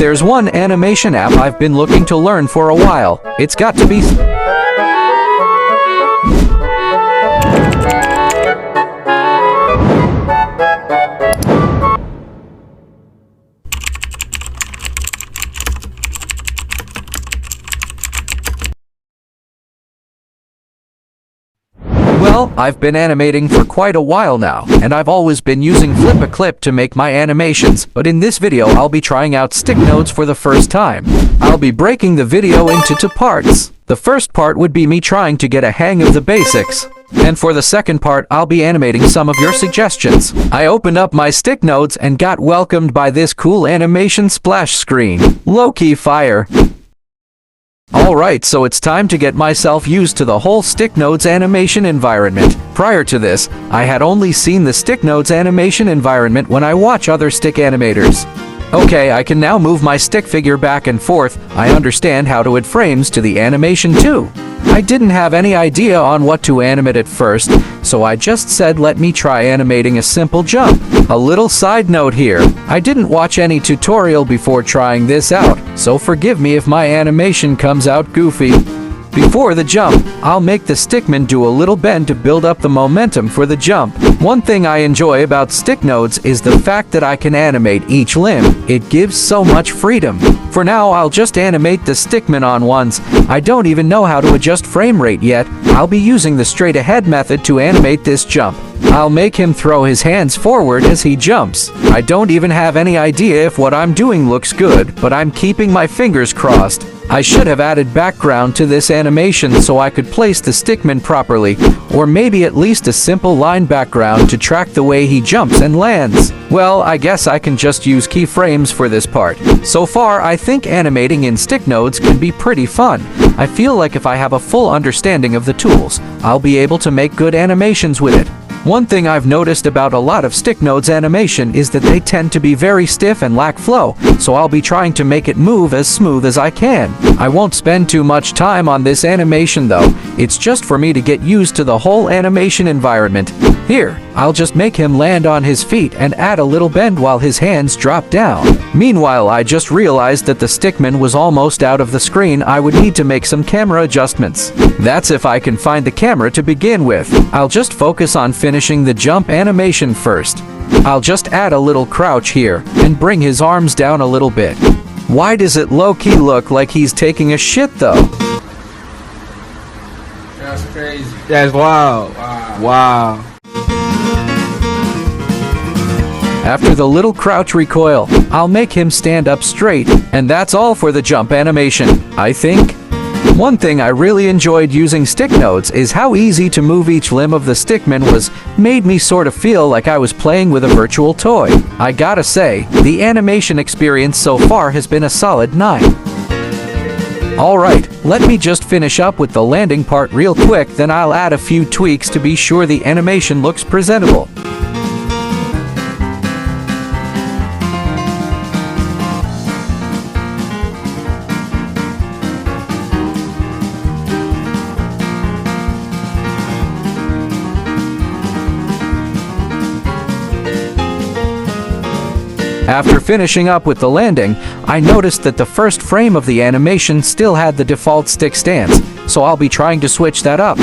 there's one animation app I've been looking to learn for a while, it's got to be... Well, I've been animating for quite a while now, and I've always been using Flip-a-Clip to make my animations, but in this video I'll be trying out STICKNODES for the first time. I'll be breaking the video into two parts. The first part would be me trying to get a hang of the basics, and for the second part I'll be animating some of your suggestions. I opened up my STICKNODES and got welcomed by this cool animation splash screen. Low-key fire. Alright, so it's time to get myself used to the whole STICKNODES animation environment. Prior to this, I had only seen the STICKNODES animation environment when I watch other stick animators. Okay, I can now move my stick figure back and forth. I understand how to add frames to the animation too. I didn't have any idea on what to animate at first, so I just said let me try animating a simple jump. A little side note here, I didn't watch any tutorial before trying this out, so forgive me if my animation comes out goofy. Before the jump, I'll make the stickman do a little bend to build up the momentum for the jump. One thing I enjoy about STICKNODES is the fact that I can animate each limb. It gives so much freedom. For now, I'll just animate the stickman on ones. I don't even know how to adjust frame rate yet. I'll be using the straight ahead method to animate this jump. I'll make him throw his hands forward as he jumps. I don't even have any idea if what I'm doing looks good, but I'm keeping my fingers crossed. I should have added background to this animation so I could place the stickman properly, or maybe at least a simple line background to track the way he jumps and lands. Well, I guess I can just use keyframes for this part. So far, I think animating in STICKNODES can be pretty fun. I feel like if I have a full understanding of the tools, I'll be able to make good animations with it. One thing I've noticed about a lot of STICKNODES animation is that they tend to be very stiff and lack flow, so I'll be trying to make it move as smooth as I can. I won't spend too much time on this animation though, it's just for me to get used to the whole animation environment. Here, I'll just make him land on his feet and add a little bend while his hands drop down. Meanwhile, I just realized that the stickman was almost out of the screen. I would need to make some camera adjustments. That's if I can find the camera to begin with. I'll just focus on finishing the jump animation first. I'll just add a little crouch here and bring his arms down a little bit. Why does it low-key look like he's taking a shit though? That's crazy. That's wild. Wow. After the little crouch recoil, I'll make him stand up straight, and that's all for the jump animation, I think. One thing I really enjoyed using STICKNODES is how easy to move each limb of the stickman was. Made me sort of feel like I was playing with a virtual toy. I gotta say, the animation experience so far has been a solid 9. Alright, let me just finish up with the landing part real quick, then I'll add a few tweaks to be sure the animation looks presentable. After finishing up with the landing, I noticed that the first frame of the animation still had the default stick stance, so I'll be trying to switch that up.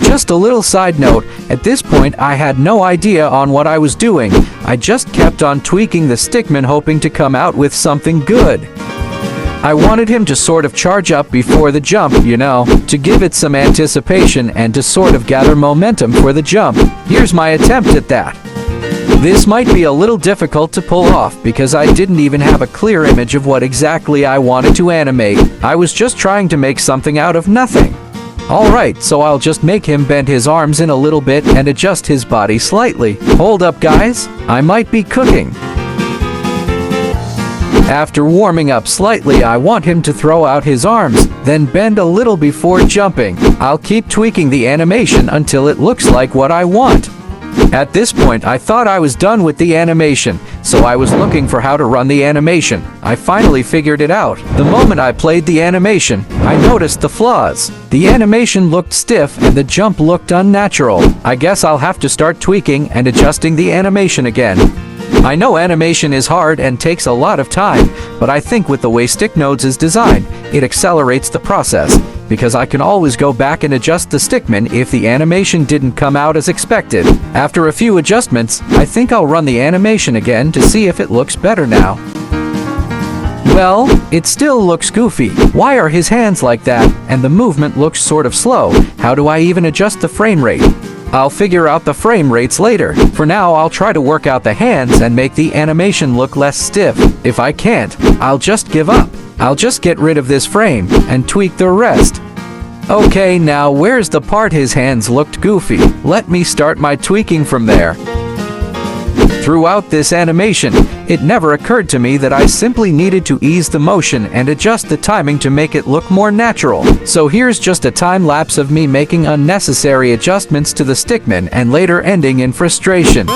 Just a little side note, at this point I had no idea on what I was doing. I just kept on tweaking the stickman hoping to come out with something good. I wanted him to sort of charge up before the jump, you know, to give it some anticipation and to sort of gather momentum for the jump. Here's my attempt at that. This might be a little difficult to pull off because I didn't even have a clear image of what exactly I wanted to animate. I was just trying to make something out of nothing. Alright, so I'll just make him bend his arms in a little bit and adjust his body slightly. Hold up guys, I might be cooking. After warming up slightly, I want him to throw out his arms, then bend a little before jumping. I'll keep tweaking the animation until it looks like what I want. At this point, I thought I was done with the animation, so I was looking for how to run the animation. I finally figured it out. The moment I played the animation, I noticed the flaws. The animation looked stiff and the jump looked unnatural. I guess I'll have to start tweaking and adjusting the animation again. I know animation is hard and takes a lot of time, but I think with the way STICKNODES is designed, it accelerates the process, because I can always go back and adjust the stickman if the animation didn't come out as expected. After a few adjustments, I think I'll run the animation again to see if it looks better now. Well, it still looks goofy. Why are his hands like that? And the movement looks sort of slow. How do I even adjust the frame rate? I'll figure out the frame rates later. For now, I'll try to work out the hands and make the animation look less stiff. If I can't, I'll just give up. I'll just get rid of this frame and tweak the rest. Okay, now where's the part his hands looked goofy? Let me start my tweaking from there. Throughout this animation, it never occurred to me that I simply needed to ease the motion and adjust the timing to make it look more natural. So here's just a time lapse of me making unnecessary adjustments to the stickman and later ending in frustration.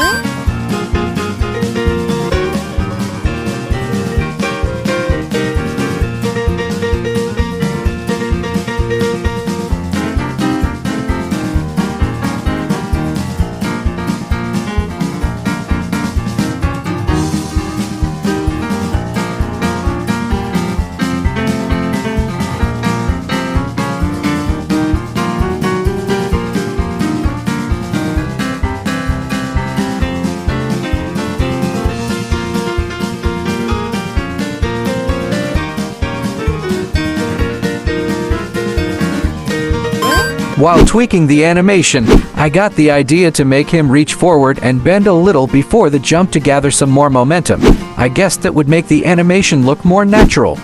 While tweaking the animation, I got the idea to make him reach forward and bend a little before the jump to gather some more momentum. I guess that would make the animation look more natural.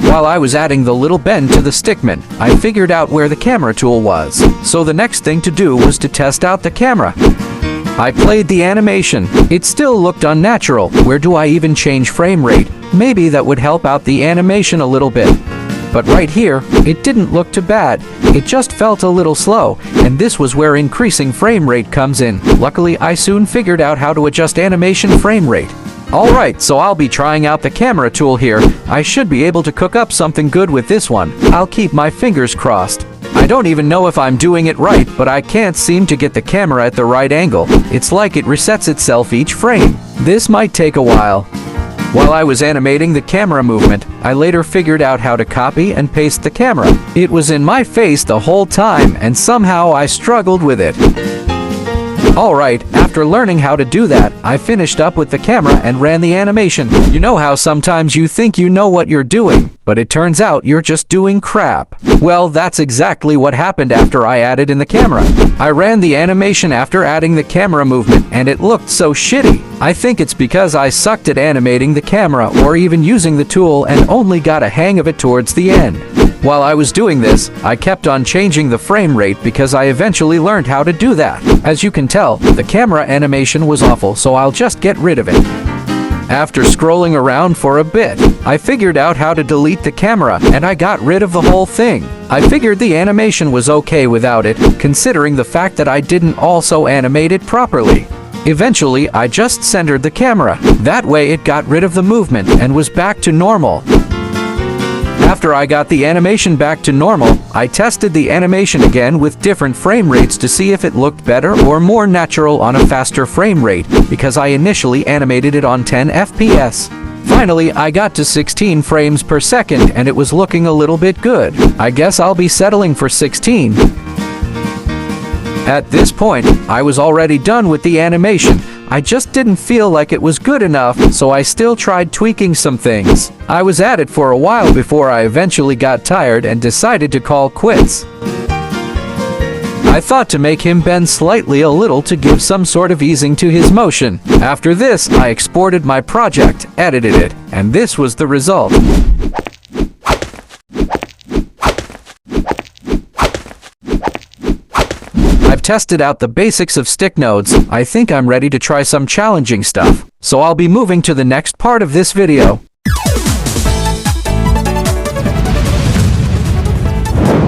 While I was adding the little bend to the stickman, I figured out where the camera tool was. So the next thing to do was to test out the camera. I played the animation. It still looked unnatural. Where do I even change frame rate? Maybe that would help out the animation a little bit. But right here, it didn't look too bad. It just felt a little slow, and this was where increasing frame rate comes in. Luckily, I soon figured out how to adjust animation frame rate. Alright, so I'll be trying out the camera tool here. I should be able to cook up something good with this one. I'll keep my fingers crossed. I don't even know if I'm doing it right, but I can't seem to get the camera at the right angle. It's like it resets itself each frame. This might take a while. While I was animating the camera movement, I later figured out how to copy and paste the camera. It was in my face the whole time, and somehow I struggled with it. Alright, after learning how to do that, I finished up with the camera and ran the animation. You know how sometimes you think you know what you're doing, but it turns out you're just doing crap. Well, that's exactly what happened after I added in the camera. I ran the animation after adding the camera movement, and it looked so shitty. I think it's because I sucked at animating the camera or even using the tool and only got a hang of it towards the end. While I was doing this, I kept on changing the frame rate because I eventually learned how to do that. As you can tell, the camera animation was awful, so I'll just get rid of it. After scrolling around for a bit, I figured out how to delete the camera, and I got rid of the whole thing. I figured the animation was okay without it, considering the fact that I didn't also animate it properly. Eventually, I just centered the camera. That way it got rid of the movement and was back to normal. After I got the animation back to normal, I tested the animation again with different frame rates to see if it looked better or more natural on a faster frame rate, because I initially animated it on 10 FPS. Finally, I got to 16 frames per second and it was looking a little bit good. I guess I'll be settling for 16. At this point, I was already done with the animation. I just didn't feel like it was good enough, so I still tried tweaking some things. I was at it for a while before I eventually got tired and decided to call quits. I thought to make him bend slightly a little to give some sort of easing to his motion. After this, I exported my project, edited it, and this was the result. I've tested out the basics of STICKNODES. I think I'm ready to try some challenging stuff. So I'll be moving to the next part of this video.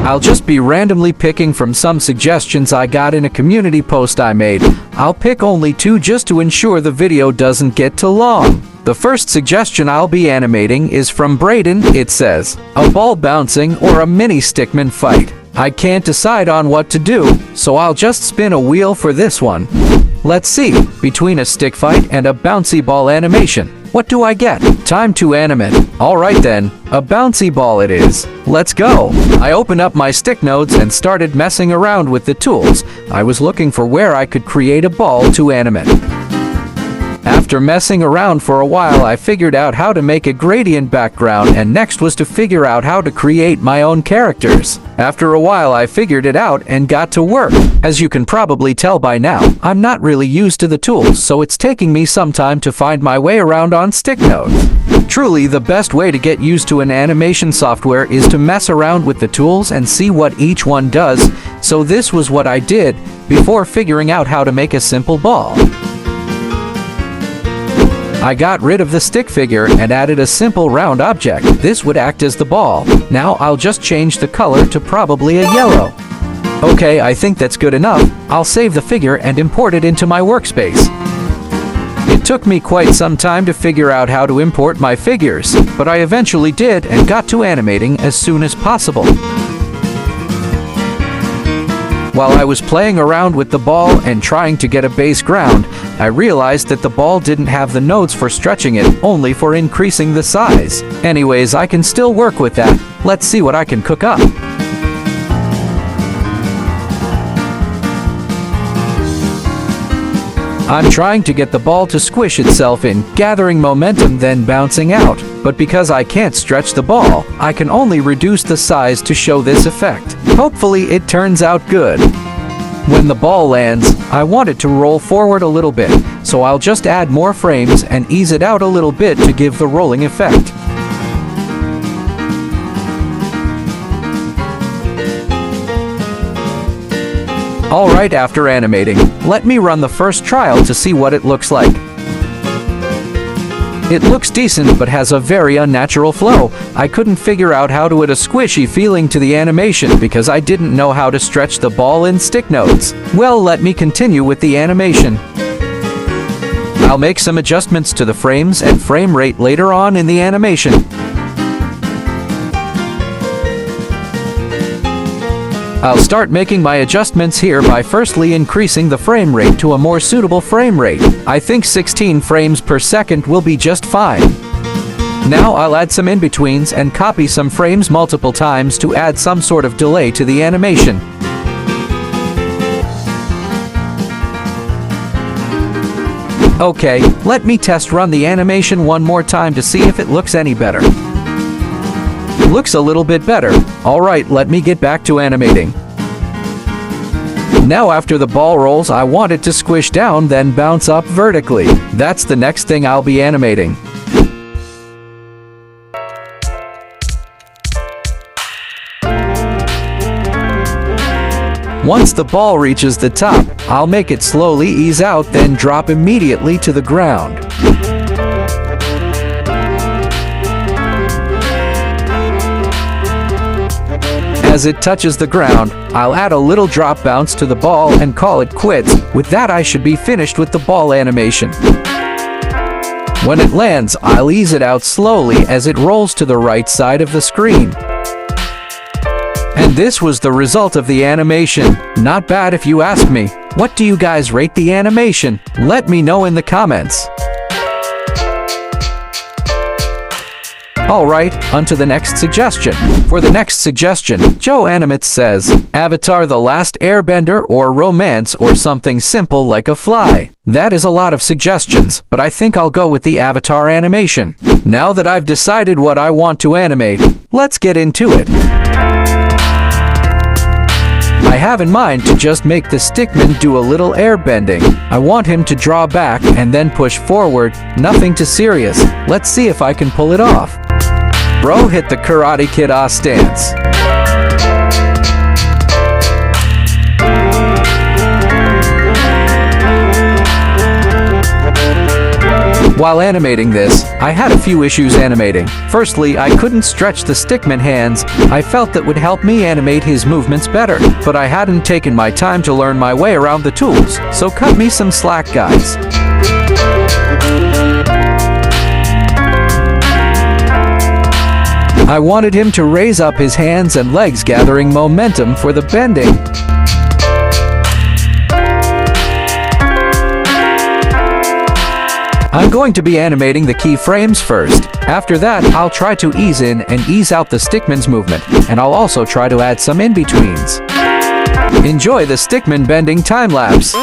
I'll just be randomly picking from some suggestions I got in a community post I made. I'll pick only 2 just to ensure the video doesn't get too long. The first suggestion I'll be animating is from Braden. It says, a ball bouncing or a mini stickman fight. I can't decide on what to do, so I'll just spin a wheel for this one. Let's see, between a stick fight and a bouncy ball animation, what do I get? Time to animate. Alright then, a bouncy ball it is. Let's go! I opened up my stick nodes and started messing around with the tools. I was looking for where I could create a ball to animate. After messing around for a while, I figured out how to make a gradient background, and next was to figure out how to create my own characters. After a while, I figured it out and got to work. As you can probably tell by now, I'm not really used to the tools, so it's taking me some time to find my way around on STICKNODES. Truly, the best way to get used to an animation software is to mess around with the tools and see what each one does, so this was what I did before figuring out how to make a simple ball. I got rid of the stick figure and added a simple round object. This would act as the ball. Now I'll just change the color to probably a yellow. Okay, I think that's good enough. I'll save the figure and import it into my workspace. It took me quite some time to figure out how to import my figures, but I eventually did and got to animating as soon as possible. While I was playing around with the ball and trying to get a base ground, I realized that the ball didn't have the nodes for stretching it, only for increasing the size. Anyways, I can still work with that. Let's see what I can cook up. I'm trying to get the ball to squish itself in, gathering momentum then bouncing out. But because I can't stretch the ball, I can only reduce the size to show this effect. Hopefully it turns out good. When the ball lands, I want it to roll forward a little bit, so I'll just add more frames and ease it out a little bit to give the rolling effect. Alright, after animating, let me run the first trial to see what it looks like. It looks decent but has a very unnatural flow. I couldn't figure out how to add a squishy feeling to the animation because I didn't know how to stretch the ball in STICKNODES. Well, let me continue with the animation. I'll make some adjustments to the frames and frame rate later on in the animation. I'll start making my adjustments here by firstly increasing the frame rate to a more suitable frame rate. I think 16 frames per second will be just fine. Now I'll add some in-betweens and copy some frames multiple times to add some sort of delay to the animation. Okay, let me test run the animation one more time to see if it looks any better. Looks a little bit better. Alright, let me get back to animating. Now after the ball rolls, I want it to squish down then bounce up vertically. That's the next thing I'll be animating. Once the ball reaches the top, I'll make it slowly ease out then drop immediately to the ground. As it touches the ground, I'll add a little drop bounce to the ball and call it quits. With that, I should be finished with the ball animation. When it lands, I'll ease it out slowly as it rolls to the right side of the screen. And this was the result of the animation. Not bad if you ask me. What do you guys rate the animation? Let me know in the comments. Alright, on to the next suggestion. For the next suggestion, Joe Animates says, Avatar: The Last Airbender or romance or something simple like a fly. That is a lot of suggestions, but I think I'll go with the Avatar animation. Now that I've decided what I want to animate, let's get into it. I have in mind to just make the stickman do a little air bending. I want him to draw back and then push forward, nothing too serious. Let's see if I can pull it off. Bro hit the Karate Kid stance. While animating this, I had a few issues animating. Firstly, I couldn't stretch the stickman hands. I felt that would help me animate his movements better, but I hadn't taken my time to learn my way around the tools, so cut me some slack, guys. I wanted him to raise up his hands and legs, gathering momentum for the bending. I'm going to be animating the keyframes first. After that, I'll try to ease in and ease out the stickman's movement, and I'll also try to add some in-betweens. Enjoy the stickman bending time-lapse.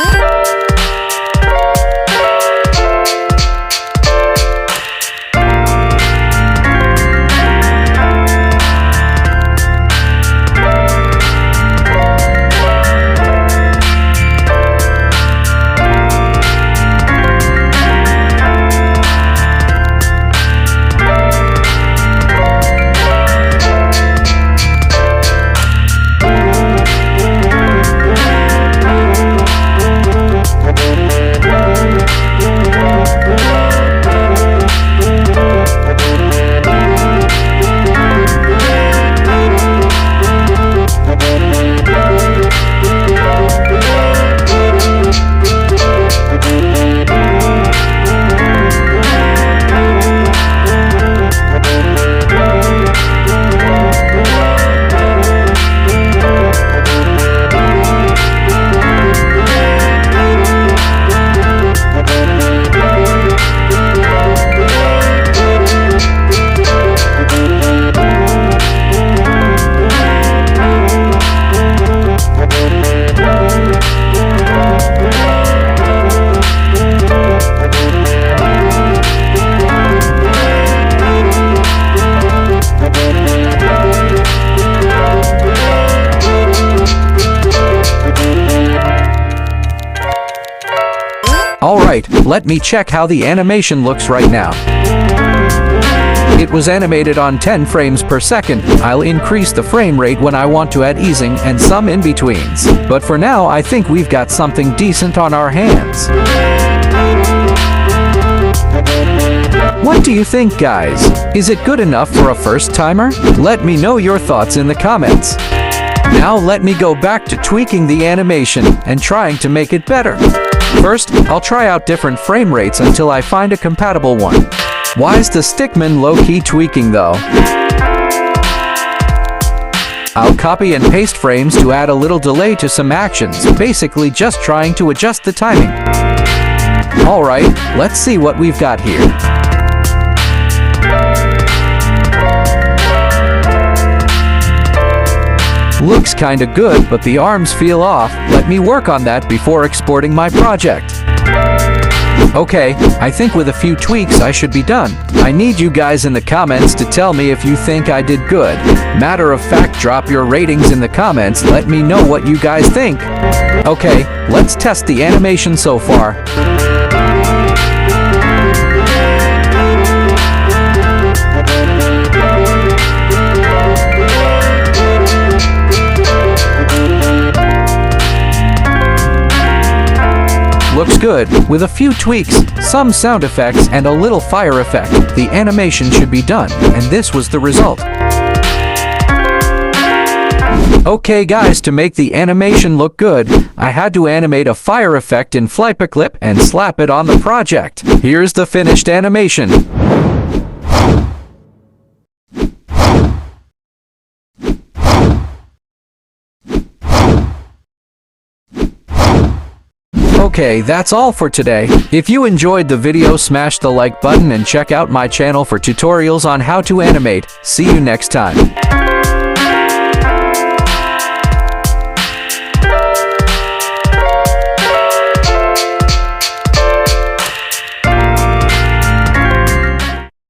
Alright, let me check how the animation looks right now. It was animated on 10 frames per second. I'll increase the frame rate when I want to add easing and some in-betweens. But for now, I think we've got something decent on our hands. What do you think, guys? Is it good enough for a first-timer? Let me know your thoughts in the comments. Now let me go back to tweaking the animation and trying to make it better. First, I'll try out different frame rates until I find a compatible one. Why's the stickman low-key tweaking though? I'll copy and paste frames to add a little delay to some actions, basically just trying to adjust the timing. Alright, let's see what we've got here. Looks kinda good, but the arms feel off. Let me work on that before exporting my project. Okay, I think with a few tweaks I should be done. I need you guys in the comments to tell me if you think I did good. Matter of fact, drop your ratings in the comments. Let me know what you guys think. Okay, let's test the animation so far. Looks good. With a few tweaks, some sound effects, and a little fire effect, the animation should be done, and this was the result. Okay guys, to make the animation look good, I had to animate a fire effect in Flipperclip and slap it on the project. Here's the finished animation. Okay, that's all for today. If you enjoyed the video, smash the like button and check out my channel for tutorials on how to animate. See you next time.